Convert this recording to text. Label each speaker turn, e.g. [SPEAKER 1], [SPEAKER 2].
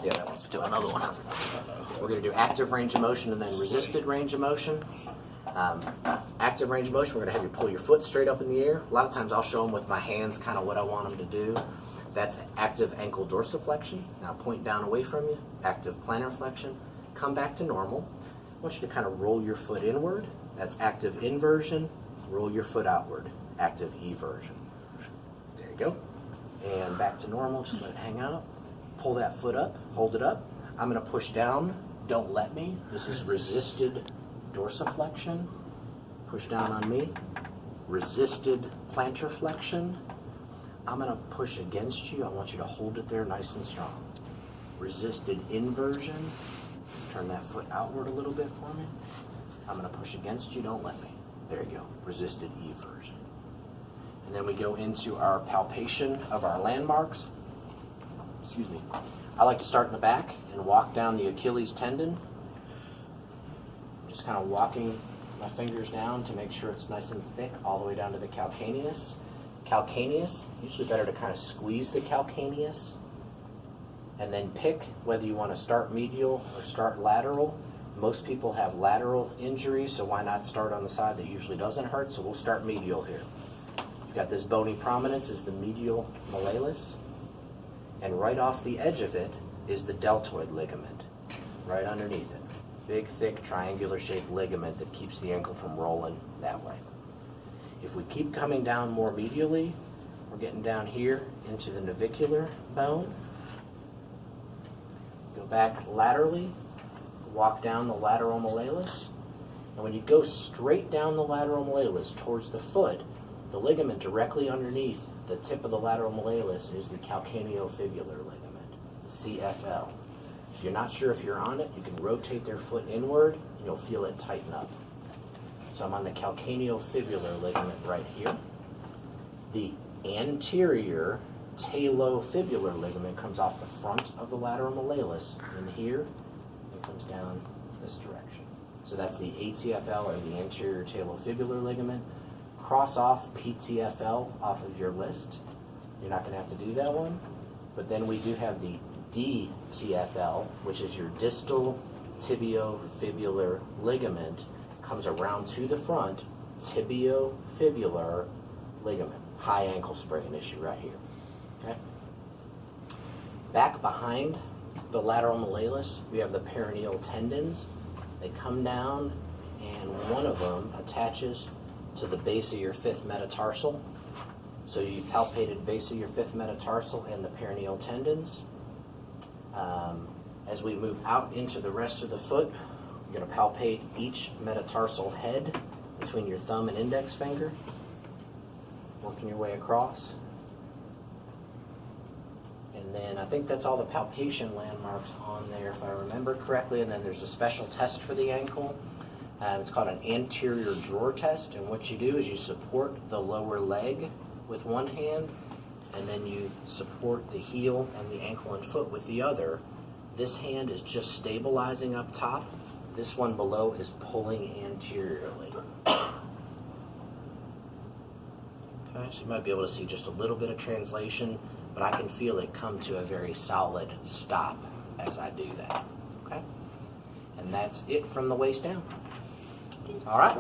[SPEAKER 1] Yeah, that one's do another one. We're going to do active range of motion and then resisted range of motion. Active range of motion, we're going to have you pull your foot straight up in the air. A lot of times I'll show them with my hands kind of what I want them to do. That's active ankle dorsiflexion. Now point down away from you, active plantar flexion. Come back to normal. I want you to kind of roll your foot inward. That's active inversion. Roll your foot outward, active eversion. There you go. And back to normal, just let it hang out. Pull that foot up, hold it up. I'm going to push down, don't let me. This is resisted dorsiflexion. Push down on me. Resisted plantar flexion. I'm going to push against you. I want you to hold it there nice and strong. Resisted inversion. Turn that foot outward a little bit for me. I'm going to push against you, don't let me. There you go, resisted eversion. And then we go into our palpation of our landmarks. Excuse me. I like to start in the back and walk down the Achilles tendon. Just kind of walking my fingers down to make sure it's nice and thick all the way down to the calcaneus. Calcaneus, usually better to kind of squeeze the calcaneus and then pick whether you want to start medial or start lateral. Most people have lateral injuries, so why not start on the side that usually doesn't hurt? So we'll start medial here. You've got this bony prominence is the medial malleolus. And right off the edge of it is the deltoid ligament, right underneath it. Big, thick, triangular-shaped ligament that keeps the ankle from rolling that way. If we keep coming down more medially, we're getting down here into the navicular bone. Go back laterally, walk down the lateral malleolus. And when you go straight down the lateral malleolus towards the foot, the ligament directly underneath the tip of the lateral malleolus is the calcaneofibular ligament, CFL. If you're not sure if you're on it, you can rotate their foot inward and you'll feel it tighten up. So I'm on the calcaneofibular ligament right here. The anterior talofibular ligament comes off the front of the lateral malleolus in here and comes down this direction. So that's the ATFL, or the anterior talofibular ligament. Cross off PTFL off of your list. You're not going to have to do that one. But then we do have the DTFL, which is your distal tibiofibular ligament. Comes around to the front, tibiofibular ligament. High ankle sprain issue right here. Okay. Back behind the lateral malleolus, we have the peroneal tendons. They come down, and one of them attaches to the base of your fifth metatarsal. So you've palpated base of your fifth metatarsal and the peroneal tendons. As we move out into the rest of the foot, you're going to palpate each metatarsal head between your thumb and index finger, working your way across. And then I think that's all the palpation landmarks on there, if I remember correctly. And then there's a special test for the ankle. It's called an anterior drawer test, and what you do is you support the lower leg with one hand, and then you support the heel and the ankle and foot with the other. This hand is just stabilizing up top. This one below is pulling anteriorly. Okay, so you might be able to see just a little bit of translation, but I can feel it come to a very solid stop as I do that. Okay? And that's it from the waist down. All right.